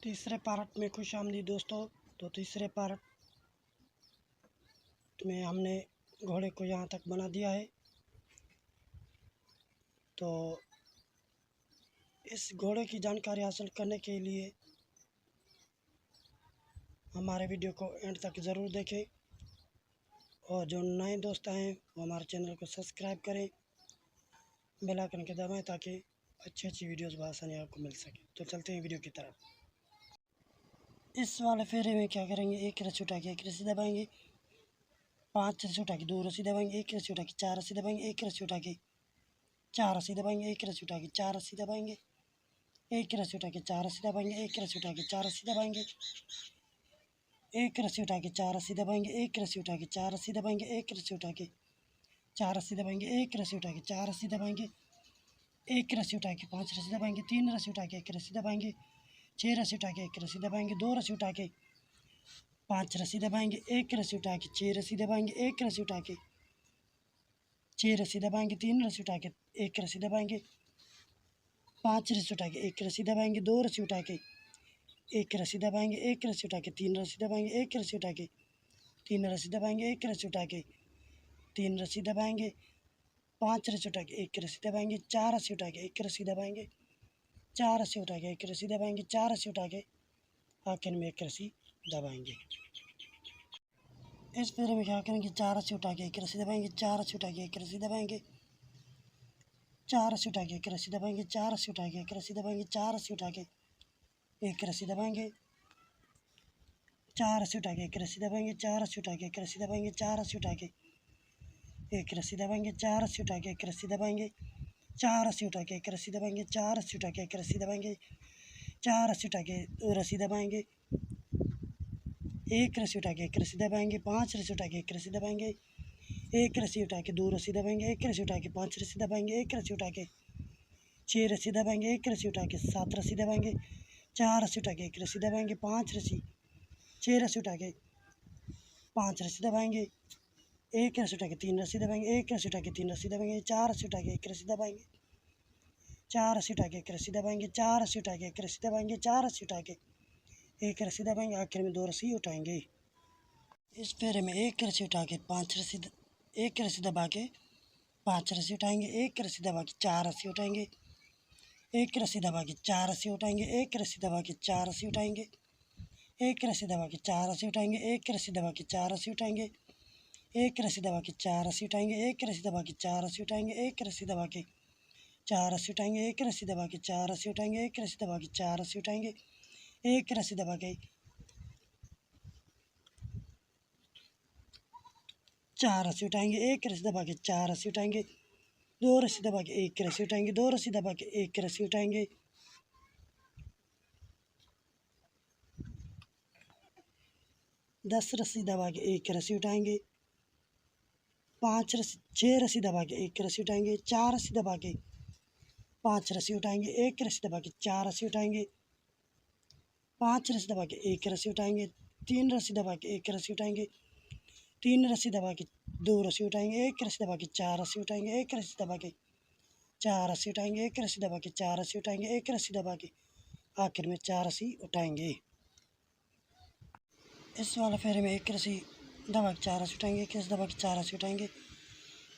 तीसरे पार्ट में खुश आमदीद दोस्तों। तो तीसरे पार्ट में हमने घोड़े को यहाँ तक बना दिया है। तो इस घोड़े की जानकारी हासिल करने के लिए हमारे वीडियो को एंड तक ज़रूर देखें और जो नए दोस्त हैं वो हमारे चैनल को सब्सक्राइब करें, बेल आइकन के दबाएं ताकि अच्छी वीडियोस बआसानी आपको मिल सके। तो चलते हैं वीडियो की तरफ। इस वाले फेरे में क्या करेंगे, एक रस्सी उठा के एक रस्सी दबाएंगे, 5 रस्सी उठा के 2 रस्सी दबाएंगे, एक रस्सी उठा के 4 रस्सी दबाएंगे, एक रस्सी उठा के 4 रस्सी दबाएंगे, एक रस्सी उठा के 4 रस्सी दबाएंगे, एक रस्सी उठा के 4 रस्सी दबाएंगे, एक रस्सी उठा के 4 रस्सी दबाएंगे, एक रस्सी उठा के 4 रस्सी दबाएंगे, एक रस्सी उठा के 4 रस्सी दबाएंगे, एक रस्सी उठा के 4 रस्सी दबाएंगे, एक रस्सी उठा के 4 रस्सी दबाएंगे, एक रस्सी उठा के 5 रस्सी दबाएंगे, 3 रस्सी उठा के 1 रस्सी दबाएंगे, 6 रस्सी उठा के 1 रस्सी दबाएंगे, 2 रस्सी उठा के 5 रस्सी दबाएंगे, एक रस्सी उठा के 6 रस्सी दबाएंगे, एक रस्सी उठा के 6 रस्सी दबाएंगे, 3 रस्सी उठा के 1 रस्सी दबाएंगे, 5 रस्सी उठा के 1 रस्सी दबाएंगे, 2 रस्सी उठा के 1 रस्सी दबाएंगे, एक रस्सी उठा के 3 रस्सी दबाएंगे, एक रस्सी उठा के 3 रस्सी दबाएंगे, एक रस्सी उठा के 3 रस्सी दबाएंगे, 5 रस्सी उठा के 1 रस्सी दबाएंगे, 4 रस्सी उठा के 1 रस्सी दबाएंगे, 4 रस्सी उठा के 1 रस्सी दबाएंगे, 4 रस्सी उठा के आखिर में 1 रस्सी दबाएंगे। इस फेरे में क्या करेंगे, 4 रस्सी उठा के 1 रस्सी दबाएंगे, 4 रस्सी उठा के 1 रस्सी दबाएंगे, 4 रस्सी उठा के 1 रस्सी दबाएंगे, 4 रस्सी उठा के 1 रस्सी दबाएंगे, 4 रस्सी उठा के 1 रस्सी दबाएंगे, 4 रस्सी उठा के 1 रस्सी दबाएंगे, 4 रस्सी उठा के 1 रस्सी दबाएंगे, 4 रस्सी उठा के 1 रस्सी दबाएंगे, 4 रस्सी उठा के 1 रस्सी दबाएंगे, 4 रस्सी उठा के 1 रस्सी दबाएंगे, 4 रस्सी उठा के 1 रस्सी दबाएंगे, 4 रस्सी उठा के 2 रस्सी दबाएंगे, 1 रस्सी उठा के 1 रस्सी दबाएंगे, 5 रस्सी उठा के 1 रस्सी दबाएंगे, 1 रस्सी उठा के 2 रस्सी दबाएंगे, 1 रस्सी उठा के 5 रस्सी दबाएंगे, 1 रस्सी उठा के 6 रस्सी दबाएंगे, 1 रस्सी उठा के 7 रस्सी दबाएंगे, 4 रस्सी उठा के 1 रस्सी दबाएंगे, 5 रस्सी 6 रस्सी उठा के 5 रस्सी दबाएंगे, 1 रस्सी उठा के 3 रस्सी दबाएंगे, 1 रस्सी उठा के 3 रस्सी दबाएंगे, 4 रस्सी उठा के 1 रस्सी दबाएंगे, 4 रस्सी उठा के 1 रस्सी दबाएंगे, 4 रस्सी उठा के 1 रस्सी दबाएंगे, 4 रस्सी उठा के 1 रस्सी दबाएंगे, आखिर में 2 रस्सी उठाएंगे। इस फेरे में 1 रस्सी उठा के 5 रस्सी 1 रस्सी दबा के 5 रस्सी उठाएंगे, 1 रस्सी दबा के 4 रस्सी उठाएंगे, 1 रस्सी दबा के 4 रस्सी उठाएंगे, 1 रस्सी दबा के 4 रस्सी उठाएंगे, 1 रस्सी दबा के 4 रस्सी उठाएंगे, 1 रस्सी दबा के 4 रस्सी उठाएंगे, 1 रस्सी दबा के 4 रस्सी उठाएंगे, 1 रस्सी दबा के 4 रस्सी उठाएंगे, 1 रस्सी दबा के 4 रस्सी उठाएंगे, 1 रस्सी दबा के 4 रस्सी उठाएंगे, 1 रस्सी दबा के 4 रस्सी उठाएंगे, 1 रस्सी दबा के 4 रस्सी उठाएंगे, 1 रस्सी दबा के 4 रस्सी उठाएंगे, 2 रस्सी दबा के 1 रस्सी उठाएंगे, 2 रस्सी दबा के 1 रस्सी उठाएंगे, 10 रस्सी दबा के 1 रस्सी उठाएंगे, 6 रस्सी दबा के 1 रस्सी उठाएंगे, 4 रस्सी दबा के 5 रस्सी उठाएंगे, 1 रस्सी दबा के 4 रस्सी उठाएंगे, 5 रस्सी दबा के 1 रस्सी उठाएंगे, 3 रस्सी दबा के 1 रस्सी उठाएंगे, 3 रस्सी दबा के 2 रस्सी उठाएंगे, 1 रस्सी दबा के 4 रस्सी उठाएंगे, 1 रस्सी दबा के 4 रस्सी उठाएंगे, 1 रस्सी दबा के 4 रस्सी उठाएंगे, 1 रस्सी दबा के आखिर में 4 रस्सी उठाएंगे। इस वाले फेरे में 1 रस्सी दबा के 4 रस्सी उठाएंगे, 1 रस्सी दबा के 4 रस्सी उठाएंगे,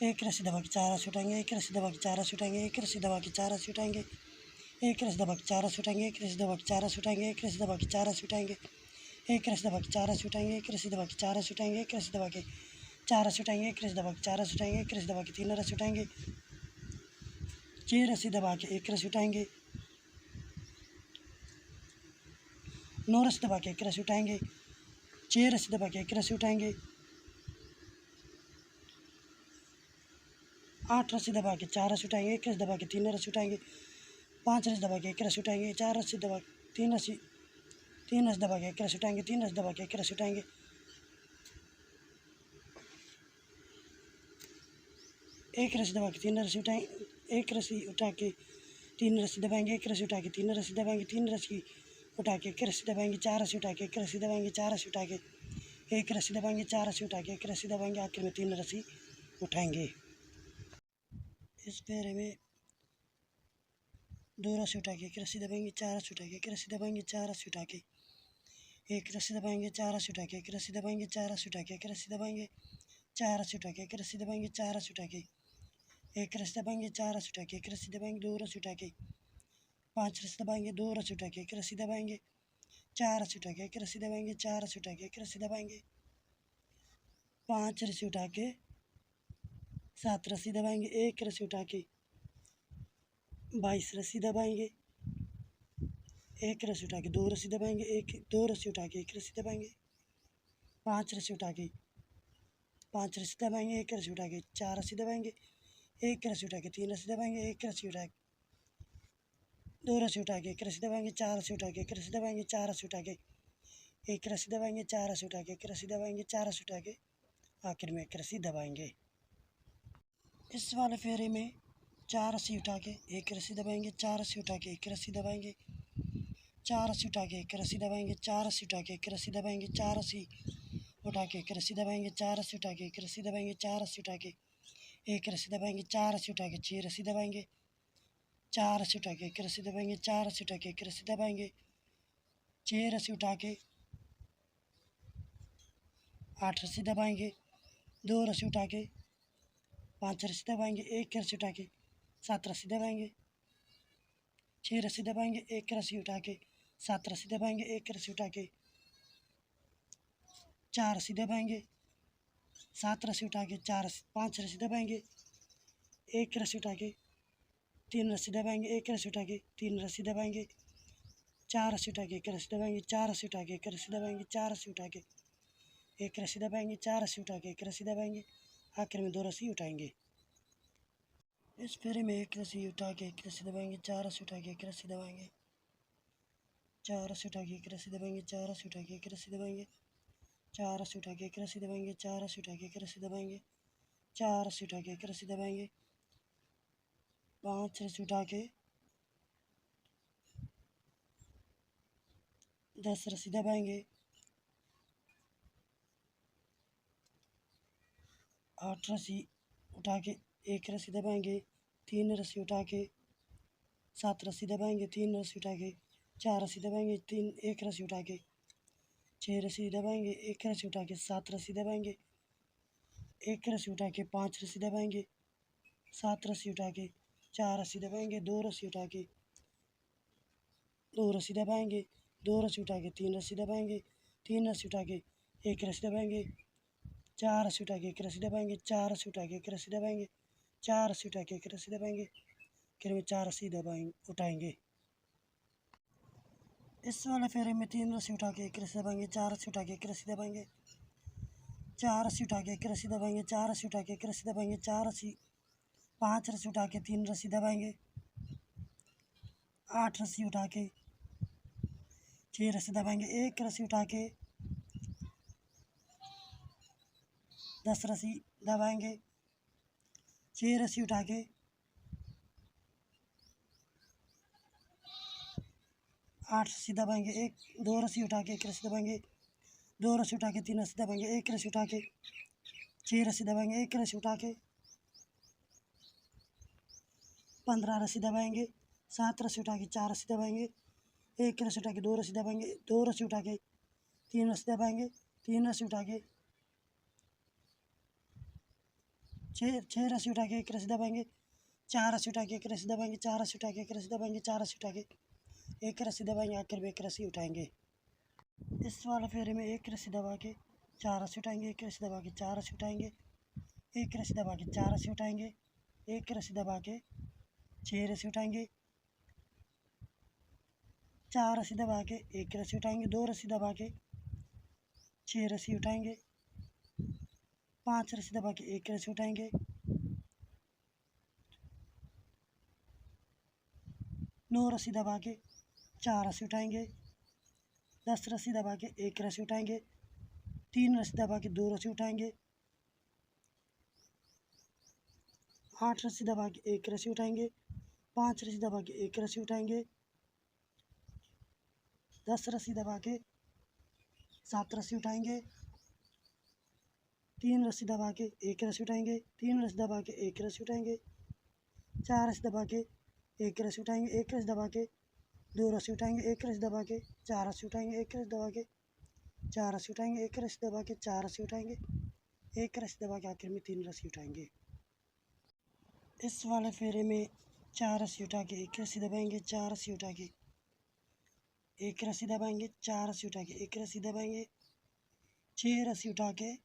1 रस्सी दबा के 4 रस्सी उठाएंगे, 1 रस्सी दबा के 4 रस्सी उठाएंगे, 1 रस्सी दबा के 4 रस्सी उठाएंगे, 1 रस्सी दबा के 4 रस्सी उठाएंगे, 1 रस्सी दबा के 4 रस्सी उठाएंगे, 1 रस्सी दबा के 4 रस्सी उठाएंगे, 1 रस्सी दबा के 4 रस्सी उठाएंगे, 1 रस्सी दबा के 4 रस्सी उठाएंगे, 1 रस्सी दबा के 4 रस्सी उठाएंगे, 1 रस्सी दबा के 4 रस्सी उठाएंगे, 1 रस्सी दबा के 3 रस्सी उठाएंगे, 6 रस्सी दबा के 1 रस्सी उठाएंगे, 9 रस्सी दबा के 1 रस्सी उठाएंगे, 6 रस्सी दबा के 1 रस्सी उठाएंगे, 8 रस्सी दबा के 4 रस्सी उठाएंगे, 1 रस्सी दबा के 3 रस्सी उठाएंगे, 5 रस्सी दबा के 1 रस्सी उठाएंगे, 4 रस्सी दबा 3 रस्सी 3 रस्सी दबा के 1 रस्सी उठाएंगे, 3 रस्सी दबा के 1 रस्सी उठाएंगे, 1 रस्सी दबा के 3 रस्सी उठाएंगे, 1 रस्सी उठा के 3 रस्सी दबाएंगे, 1 रस्सी उठा के 3 रस्सी दबाएंगे, 3 रस्सी उठा के 1 रस्सी दबाएंगे, 4 रस्सी उठा के 1 रस्सी दबाएंगे, 4 रस्सी उठा के 1 रस्सी दबाएंगे, 4 रस्सी उठा के 1 रस्सी दबाएंगे, आखिर में 3 रस्सी उठाएंगे। इस फेरे में दो रस्सी उठा के एक रस्सी दबाएंगे, 4 रस्सी उठा के एक रस्सी दबाएंगे, 4 रस्सी उठा के एक रस्सी दबाएंगे, 4 रस्सी उठा के एक रस्सी दबाएंगे, 4 रस्सी उठा के एक रस्सी दबाएंगे, 4 रस्सी उठा के एक रस्सी दबाएंगे, 4 रस्सी उठा के एक रस्सी दबाएंगे, 4 रस्सी उठा के एक रस्सी दबाएंगे, 2 रस्सी उठा के 5 रस्सी दबाएंगे, 2 रस्सी उठा के एक रस्सी दबाएंगे, 4 रस्सी उठा के एक रस्सी दबाएंगे, 4 रस्सी उठा के एक रस्सी दबाएंगे, 5 रस्सी उठा के 7 रस्सी दबाएंगे, 1 रस्सी उठा के 22 रस्सी दबाएंगे, 1 रस्सी उठा के 2 रस्सी दबाएंगे, 2 रस्सी उठा के 1 रस्सी दबाएंगे, 5 रस्सी उठा के 5 रस्सी दबाएंगे, 1 रस्सी उठा के 4 रस्सी दबाएंगे, 1 रस्सी उठा के 3 रस्सी दबाएंगे, 1 रस्सी उठा के 2 रस्सी उठा के 1 रस्सी दबाएंगे, 4 रस्सी उठा के 1 रस्सी दबाएंगे, 4 रस्सी उठा के 1 रस्सी दबाएंगे, 4 रस्सी उठा के 1 रस्सी दबाएंगे, 4 रस्सी उठा के आखिर में 1 रस्सी दबाएंगे। इस वाले फेरे में 4 रस्सी उठा के 1 रस्सी दबाएंगे, 4 रस्सी उठा के 1 रस्सी दबाएंगे, 4 रस्सी उठा के 1 रस्सी दबाएंगे, 4 रस्सी उठा के 1 रस्सी दबाएंगे, 4 रस्सी उठा के 1 रस्सी दबाएंगे, 4 रस्सी उठा के 1 रस्सी दबाएंगे, 4 रस्सी उठा के 1 रस्सी दबाएंगे, 4 रस्सी उठा के 6 रस्सी दबाएंगे, 4 रस्सी उठा के 1 रस्सी दबाएंगे, 4 रस्सी उठा के 1 रस्सी दबाएंगे, 6 रस्सी उठा के 8 रस्सी दबाएंगे, 2 रस्सी उठा के 5 रस्सी दबाएंगे, 1 रस्सी उठा के 7 रस्सी दबाएंगे, 6 रस्सी दबाएंगे, 1 रस्सी उठा के 7 रस्सी दबाएंगे, 1 रस्सी उठा के 4 रस्सी दबाएंगे, 7 रस्सी उठा के 5 रस्सी दबाएंगे, 1 रस्सी उठा के 3 रस्सी दबाएंगे, 1 रस्सी उठा के 3 रस्सी दबाएंगे, 4 रस्सी उठा के 1 रस्सी दबाएंगे, 4 रस्सी उठा के 1 रस्सी दबाएंगे, 4 रस्सी उठा के 1 रस्सी दबाएंगे, 4 रस्सी उठा के 1 रस्सी दबाएंगे, आखिर में 2 रस्सी उठाएंगे। इस फेरे में 1 रस्सी उठा के 1 रस्सी दबाएंगे, 4 रस्सी उठा के 1 रस्सी दबाएंगे, 4 रस्सी उठा के 1 रस्सी दबाएंगे, 4 रस्सी उठा के 1 रस्सी दबाएंगे, 4 रस्सी उठा के 1 रस्सी दबाएंगे, 4 रस्सी उठा के 1 रस्सी दबाएंगे, 4 रस्सी उठा के 1 रस्सी दबाएंगे, 5 रस्सी उठा के 10 रस्सी दबाएंगे, 8 रस्सी उठा के 1 रस्सी दबाएंगे, 3 रस्सी उठा के 7 रस्सी दबाएंगे, 3 रस्सी उठा के 4 रस्सी दबाएंगे, 1 रस्सी उठा के 6 रस्सी दबाएंगे, 1 रस्सी उठा के 7 रस्सी दबाएंगे, 1 रस्सी उठा के 5 रस्सी दबाएंगे, 7 रस्सी उठा के 4 रस्सी दबाएंगे, 2 रस्सी उठा के 2 रस्सी दबाएंगे, 2 रस्सी उठा के 3 रस्सी दबाएंगे, 3 रस्सी उठा के 1 रस्सी दबाएंगे, 4 रस्सी उठा के 1 रस्सी दबाएंगे, 4 रस्सी उठा के 1 रस्सी दबाएंगे, 4 रस्सी उठा के 1 रस्सी दबाएंगे, फिर में 4 रस्सी दबाएंगे उठाएंगे। इस वाले फेरे में 3 रस्सी उठा के 1 रस्सी दबाएंगे, 4 रस्सी उठा के 1 रस्सी दबाएंगे, 4 रस्सी उठा के 1 रस्सी दबाएंगे, 4 रस्सी उठा के 1 रस्सी दबाएंगे, 5 रस्सी उठा के 3 रस्सी दबाएंगे, 8 रस्सी उठा के 6 रस्सी दबाएंगे, 1 रस्सी उठा के 10 रस्सी दबाएंगे, 6 रस्सी उठा के 8 रस्सी दबाएंगे, 2 रस्सी उठा के 1 रस्सी दबाएंगे, 2 रस्सी उठा के 3 रस्सी दबाएंगे, 1 रस्सी उठा के 6 रस्सी दबाएंगे, 1 रस्सी उठा के 15 रस्सी दबाएंगे, 7 रस्सी उठा के 4 रस्सी दबाएंगे, 1 रस्सी उठा के 2 रस्सी दबाएंगे, 2 रस्सी उठा के 3 रस्सी दबाएंगे, 3 रस्सी उठा के 6 रस्सी उठा के 1 रस्सी दबाएंगे, 4 रस्सी उठा के 1 रस्सी दबाएंगे, 4 रस्सी उठा के 1 रस्सी दबाएंगे, 4 रस्सी उठा के 1 रस्सी दबाएंगे, आखिर में 1 रस्सी उठाएंगे। इस वाले फेरे में 1 रस्सी दबा के 4 रस्सी उठाएंगे, 1 रस्सी दबा के 4 रस्सी उठाएंगे, 1 रस्सी दबा के 4 रस्सी उठाएंगे, 1 रस्सी दबा के 6 रस्सी उठाएंगे, 4 रस्सी दबा के 1 रस्सी उठाएंगे, 2 रस्सी दबा के 6 रस्सी उठाएंगे, 5 रस्सी दबा के 1 रस्सी उठाएंगे, 9 रस्सी दबा के 4 रस्सी उठाएंगे, 10 रस्सी दबा के 1 रस्सी उठाएंगे, 3 रस्सी दबा के 2 रस्सी उठाएंगे, 8 रस्सी दबा के 1 रस्सी उठाएंगे, 5 रस्सी दबा के 1 रस्सी उठाएंगे, 10 रस्सी दबा के 7 रस्सी उठाएंगे, 3 रस्सी दबा के 1 रस्सी उठाएंगे, 3 रस्सी दबा के 1 रस्सी उठाएंगे, 4 रस्सी दबा के एक रस्सी उठाएंगे, एक रस्सी दबा के 2 रस्सी उठाएंगे, एक रस्सी दबा के 4 रस्सी उठाएंगे, एक रस्सी दबा के 4 रस्सी उठाएंगे, एक रस्सी दबा के 4 रस्सी उठाएंगे, एक रस्सी दबा के आखिर में 3 रस्सी उठाएंगे। इस वाले फेरे में 4 रस्सी उठा के एक रस्सी दबाएंगे, 4 रस्सी उठा के एक रस्सी दबाएंगे, 4 रस्सी उठा के एक रस्सी दबाएंगे, 6 रस्सी उठा के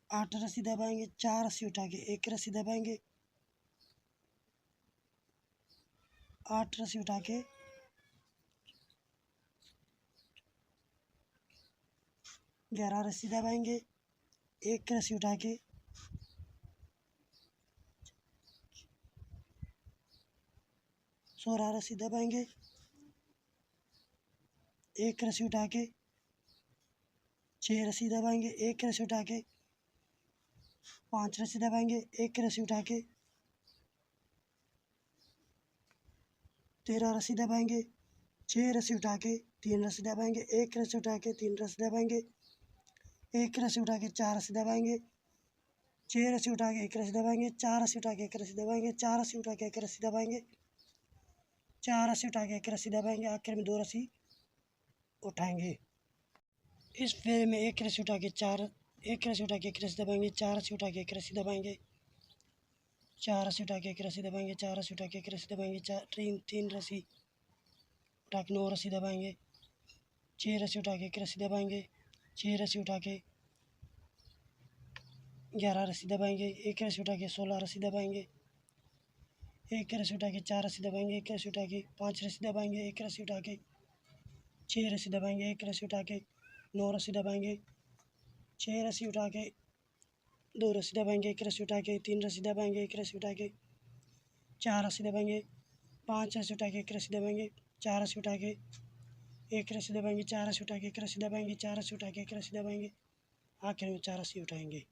8 रस्सी दबाएंगे, 4 रस्सी उठा के एक रस्सी दबाएंगे, 8 रस्सी उठा के 11 रस्सी दबाएंगे, एक रस्सी उठा के 16 रस्सी दबाएंगे, एक रस्सी उठा के 6 रस्सी दबाएंगे, एक रस्सी उठा के 5 रस्सी दबाएंगे, एक रस्सी उठा के 13 रस्सी दबाएंगे, 6 रस्सी उठा के 3 रस्सी दबाएंगे, एक रस्सी उठा के 3 रस्सी दबाएंगे, एक रस्सी उठा के 4 रस्सी दबाएंगे, 6 रस्सी उठा के एक रस्सी दबाएंगे, 4 रस्सी उठा के एक रस्सी दबाएंगे, 4 रस्सी उठा के एक रस्सी दबाएंगे, 4 रस्सी उठा के एक रस्सी दबाएंगे, आखिर में 2 रस्सी उठाएंगे। इस फेरे में एक रस्सी उठा के एक रस्सी उठा के एक रस्सी दबाएंगे, 4 रस्सी उठा के एक रस्सी दबाएंगे, 4 रस्सी उठा के एक रस्सी दबाएंगे, 4 रस्सी उठा के एक रस्सी दबाएंगे, 3 रस्सी उठा के 9 रस्सी दबाएंगे, 6 रस्सी उठा के एक रस्सी दबाएंगे, 6 रस्सी उठा के 11 रस्सी दबाएंगे, एक रस्सी उठा के 16 रस्सी दबाएंगे, एक रस्सी उठा के 4 रस्सी दबाएंगे, एक रस्सी उठा के 5 रस्सी दबाएंगे, एक रस्सी उठा के 6 रस्सी दबाएंगे, एक रस्सी उठा के 9 रस्सी दबाएंगे, 6 रस्सी उठा के 2 रस्सी दबाएंगे, एक रस्सी उठा के 3 रस्सी दबाएंगे, एक रस्सी उठा के 4 रस्सी दबाएंगे, 5 रस्सी उठा के एक रस्सी दबाएंगे, 4 रस्सी उठा के एक रस्सी दबाएंगे, 4 रस्सी उठा के एक रस्सी दबाएंगे, 4 रस्सी उठा के एक रस्सी दबाएंगे, आखिर में 4 रस्सी उठाएंगे।